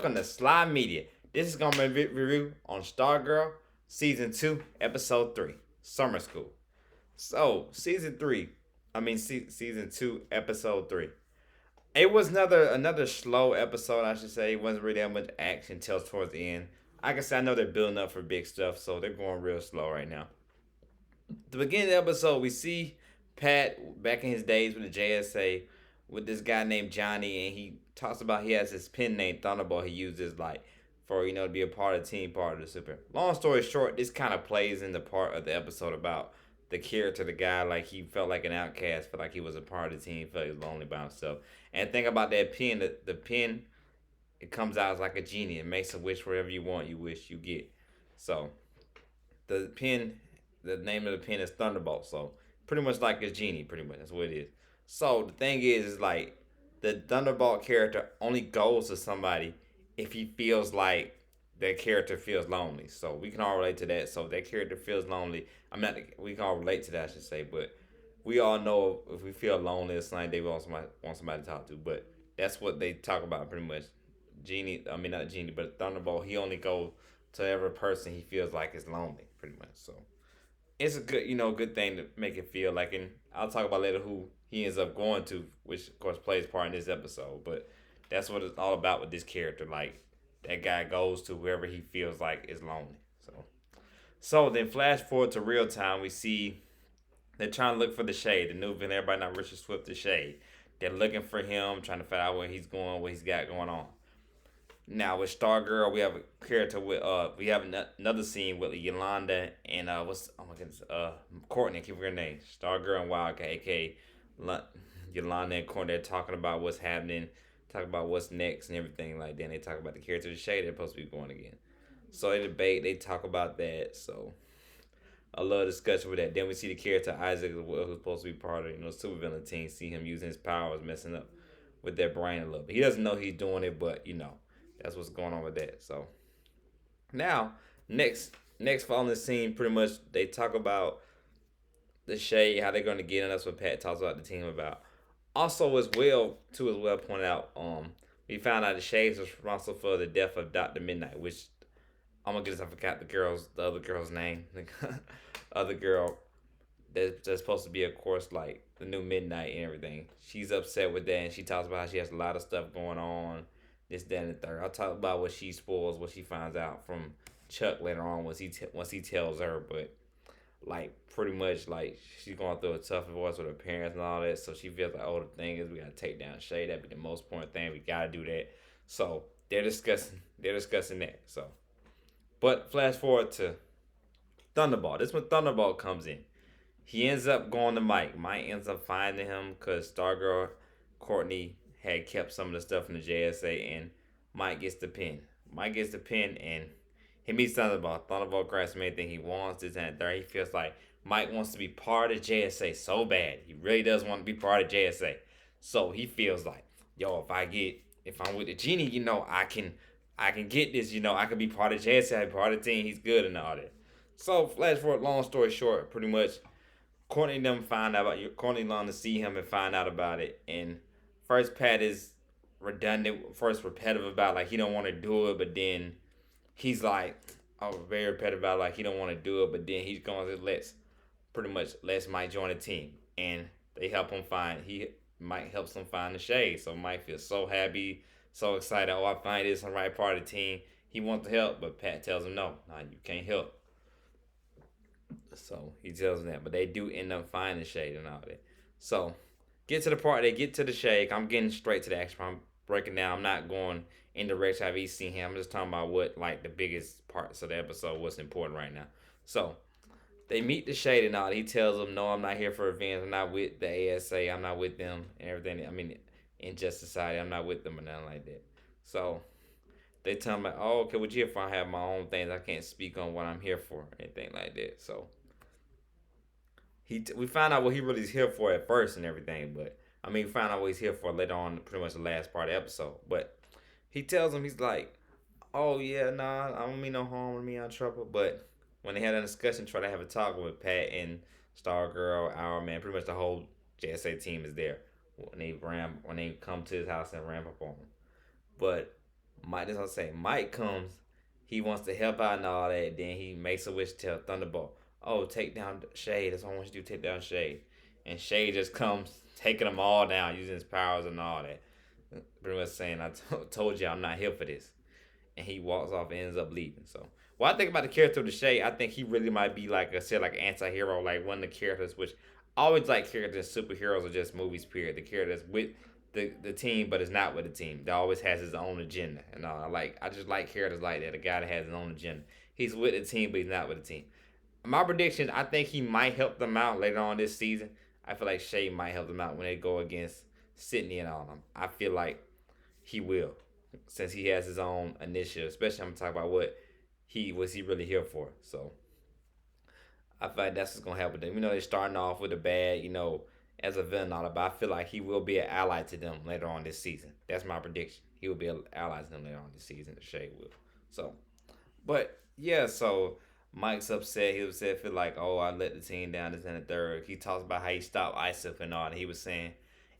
Welcome to Slide Media. This is gonna be a review on Stargirl Season 2, Episode 3, Summer School. So, Season 2, Episode 3. It was another slow episode, I should say. It wasn't really that much action until towards the end. Like I said, I know they're building up for big stuff, so they're going real slow right now. The beginning of the episode, we see Pat back in his days with the JSA with this guy named Johnny, and he talks about he has his pen name Thunderbolt. He uses like for to be a part of the team, part of the super. Long story short, this kind of plays in the part of the episode about the character, the guy like he felt like an outcast, felt like he was a part of the team, felt he was lonely by himself. And think about that pen, the pen, it comes out as like a genie. It makes a wish wherever you want, you wish you get. So the pen, the name of the pen is Thunderbolt. So pretty much like a genie, pretty much that's what it is. So the thing is like the Thunderbolt character only goes to somebody if he feels like that character feels lonely. So we can all relate to that. So if that character feels lonely, we can all relate to that, I should say. But we all know if we feel lonely or something, they want somebody to talk to. But that's what they talk about pretty much. Genie, I mean not Genie, but Thunderbolt. He only goes to every person he feels like is lonely, pretty much. So it's a good thing to make it feel like. And I'll talk about later who he ends up going to, which of course plays part in this episode. But that's what it's all about with this character. Like that guy goes to whoever he feels like is lonely. So then flash forward to real time. We see they're trying to look for the Shade, the new villain. Everybody not Richard Swift, the Shade. They're looking for him, trying to find out where he's going, what he's got going on. Now with Stargirl, we have a character with we have another scene with Yolanda and what's oh my goodness Courtney, I keep her name. Stargirl and Wildcat, aka Yolanda and Courtney. They're talking about what's happening, talking about what's next and everything like that. And they talk about the character of the Shade they're supposed to be going again. So they debate, they talk about that. So I love discussion with that. Then we see the character Isaac as well, who's supposed to be part of supervillain team. See him using his powers, messing up with their brain a little bit. He doesn't know he's doing it, but that's what's going on with that. So now next following the scene, pretty much they talk about the Shade, how they're going to get in. That's what Pat talks about the team about. Also, as well pointed out, we found out the Shades was responsible for the death of Dr. Midnight, which oh my goodness, I forgot the other girl's name. The other girl that's supposed to be, of course, like the new Midnight and everything. She's upset with that, and she talks about how she has a lot of stuff going on, this, that, and the third. I'll talk about what she spoils, what she finds out from Chuck later on once he tells her. But like pretty much like she's going through a tough divorce with her parents and all that, so she feels like the thing is we gotta take down Shade. That'd be the most important thing. We gotta do that. So they're discussing that. So but flash forward to Thunderbolt. This when Thunderbolt comes in. He ends up going to Mike. Mike ends up finding him because Stargirl Courtney had kept some of the stuff from the JSA, and Mike gets the pen. Mike gets the pen, and he meets Thunderbolt. Thunderbolt grants him anything he wants, this and that. He feels like Mike wants to be part of JSA so bad. He really does want to be part of JSA. So he feels like, yo, if I'm with the genie, I can get this, I can be part of JSA, part of the team. He's good and all that. So flash forward, long story short, pretty much Courtney and them find out about you. Courtney long to see him and find out about it. And first Pat is redundant, first repetitive about like he don't want to do it, but then he's like very repetitive about like he don't want to do it, but then he's going to let's Mike join the team, and they help him find Mike helps him find the Shade. So Mike feels so happy, so excited. Oh, I find this the right part of the team. He wants to help, but Pat tells him no, nah, you can't help. So he tells them that, but they do end up finding the Shade and all that. So get to the part, they get to the Shade. I'm getting straight to the action. I'm breaking down. I'm not going in the direction I've seen him. I'm just talking about what like the biggest parts of the episode, what's important right now. So they meet the Shade and all. He tells them, "No, I'm not here for revenge. I'm not with the ASA. I'm not with them and everything. I mean, in Just Society, I'm not with them or nothing like that." So they tell him like, "Oh, okay, what you here for? I have my own things. I can't speak on what I'm here for, or anything like that." So we find out what he really is here for at first and everything, but I mean, we find out what he's here for later on, pretty much the last part of the episode. But he tells him he's like, "Oh yeah, nah, I don't mean no harm, I don't mean no trouble." But when they had a discussion, try to have a talk with Pat and Stargirl, Our Man, pretty much the whole JSA team is there when they come to his house and ramp up on him. But Mike, that's what I'm saying. Mike comes, he wants to help out and all that. Then he makes a wish to tell Thunderbolt, "Oh, take down Shade. That's what I want you to do. Take down Shade." And Shade just comes, taking them all down, using his powers and all that. Pretty much saying, "Told you I'm not here for this." And he walks off and ends up leaving. So, what I think about the character of the Shade, I think he really might be like I said, like an anti-hero, like one of the characters which I always like characters. Superheroes are just movies. Period. The characters with the team, but it's not with the team. That always has his own agenda, and I just like characters like that. A guy that has his own agenda. He's with the team, but he's not with the team. My prediction, I think he might help them out later on this season. I feel like Shay might help them out when they go against Sydney and all them. I feel like he will, since he has his own initiative. Especially I'm talking about what he was he really here for. So I feel like that's what's gonna happen with them. They're starting off with a bad, as a villain, all that, but I feel like he will be an ally to them later on this season. That's my prediction. He will be an ally to them later on this season. The Shay will. So, but yeah, so Mike's upset. He was upset, feel like, oh, I let the team down. This and the third. He talks about how he stopped Isaac and all. And he was saying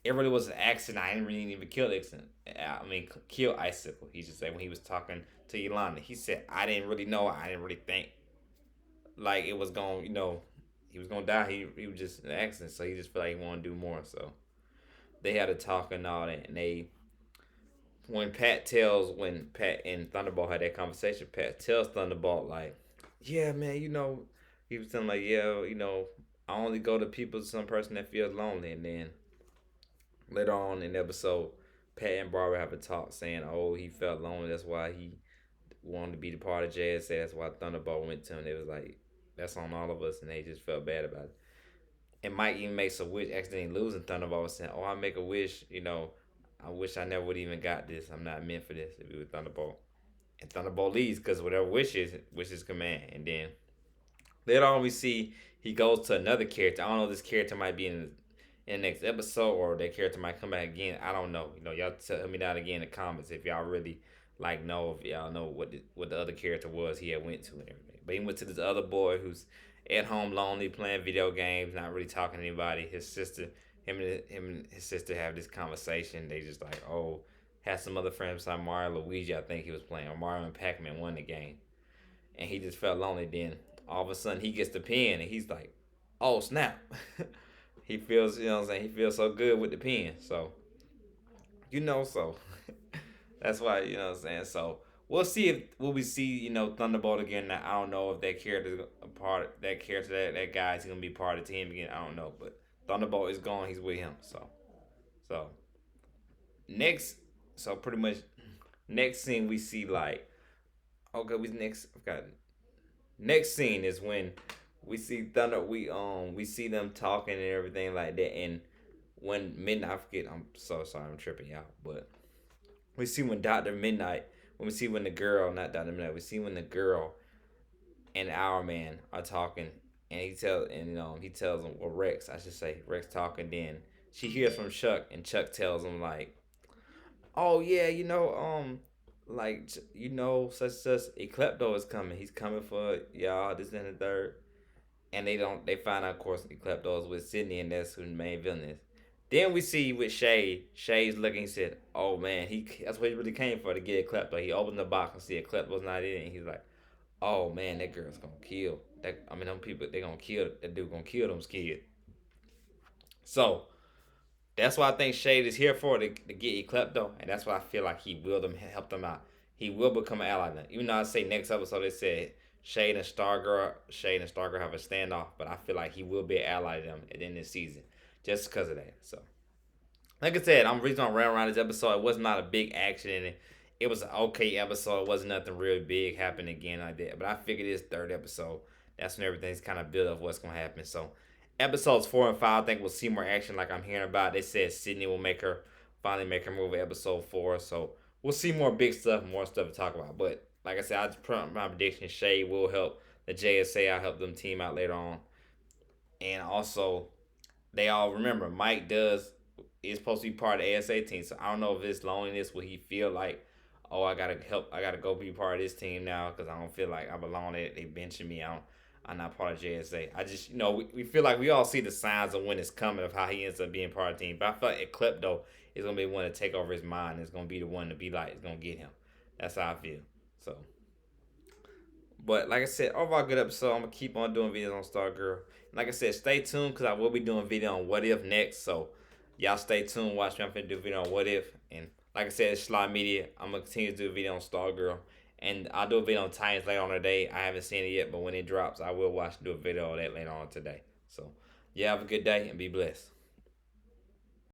it really was an accident. I didn't really even kill accident. I mean, kill Icicle. He just said when he was talking to Yolanda, he said I didn't really know. I didn't really think like it was going. He was gonna die. He was just an accident. So he just felt like he wanted to do more. So they had a talk and all that. And they when Pat and Thunderbolt had that conversation, Pat tells Thunderbolt like, "Yeah, man, he was telling like, yeah, I only go to people, some person that feels lonely." And then later on in the episode, Pat and Barbara have a talk saying, "Oh, he felt lonely. That's why he wanted to be the part of JSA. That's why Thunderbolt went to him." It was like, "That's on all of us," and they just felt bad about it. And Mike even makes a wish, accidentally losing Thunderbolt, saying, "Oh, I make a wish. I wish I never would even got this. I'm not meant for this to be with Thunderbolt." And Thunderbolt leaves because whatever wishes command. And then later on, we see he goes to another character. I don't know if this character might be in the next episode or that character might come back again. I don't know. Y'all tell me that again in the comments if y'all really know if y'all know what the other character was he had went to and everything. But he went to this other boy who's at home lonely playing video games, not really talking to anybody. His sister, him and his sister have this conversation. They just like, oh, had some other friends like Mario Luigi. I think he was playing, or Mario and Pac Man won the game, and he just felt lonely. Then all of a sudden he gets the pen and he's like, oh snap. He feels, what I'm saying, he feels so good with the pen. So, so that's why, what I'm saying. So we'll see if will we see, Thunderbolt again. Now, I don't know if that character a part that character that guy is gonna be part of the team again. I don't know, but Thunderbolt is gone. He's with him. So next, so pretty much next scene we see like okay, we next I've got next scene is when we see Thunder. We see them talking and everything like that. And when Midnight, I forget. I'm so sorry. I'm tripping y'all. But we see when Doctor Midnight. When we see when the girl, not Doctor Midnight. We see when the girl and our man are talking, and he tells him, or Rex, I should say, Rex talking. Then she hears from Chuck, and Chuck tells him like, "Oh yeah, like such a klepto is coming. He's coming for y'all. This and the third." And they find out of course Klepto is with Sydney and that's who the main villain is. Then we see with Shay, Shay's looking, he said, oh man, that's what he really came for to get a Klepto. He opened the box and see a Klepto's not in it, and he's like, oh man, that girl's gonna kill. Them people they gonna kill that dude gonna kill them kids. So that's what I think Shade is here for to get Eclepto, and that's why I feel like he will help them out. He will become an ally now. Even though I say next episode they said Shade and Stargirl have a standoff, but I feel like he will be an ally to them at the end of the season, just because of that. So, like I said, I'm reason I'm around this episode. It was not a big action in it. It was an okay episode. It wasn't nothing real big happening again like that. But I figured this third episode, that's when everything's kind of built up what's gonna happen. So episodes 4 and 5, I think we'll see more action like I'm hearing about. They said Sydney will finally make her move in episode 4. So we'll see more big stuff, more stuff to talk about. But like I said, I just put my prediction. Shay will help the JSA. I'll help them team out later on. And also, they all remember Mike is supposed to be part of the ASA team. So I don't know if it's loneliness. Will he feel like, oh, I gotta help, I gotta go be part of this team now because I don't feel like I belong. They benching me. I'm not part of JSA. I just we feel like we all see the signs of when it's coming of how he ends up being part of the team. But I feel like Eclipto is gonna be one to take over his mind. It's gonna be the one to be like it's gonna get him. That's how I feel. So, but like I said, overall good episode. I'm gonna keep on doing videos on Stargirl. Like I said, stay tuned because I will be doing video on What If next. So y'all stay tuned. Watch me. I'm gonna do a video on What If. And like I said, it's Slot Media. I'm gonna continue to do a video on Stargirl. And I'll do a video on Titans later on today. I haven't seen it yet, but when it drops, I will watch and do a video on that later on today. So, yeah, have a good day and be blessed.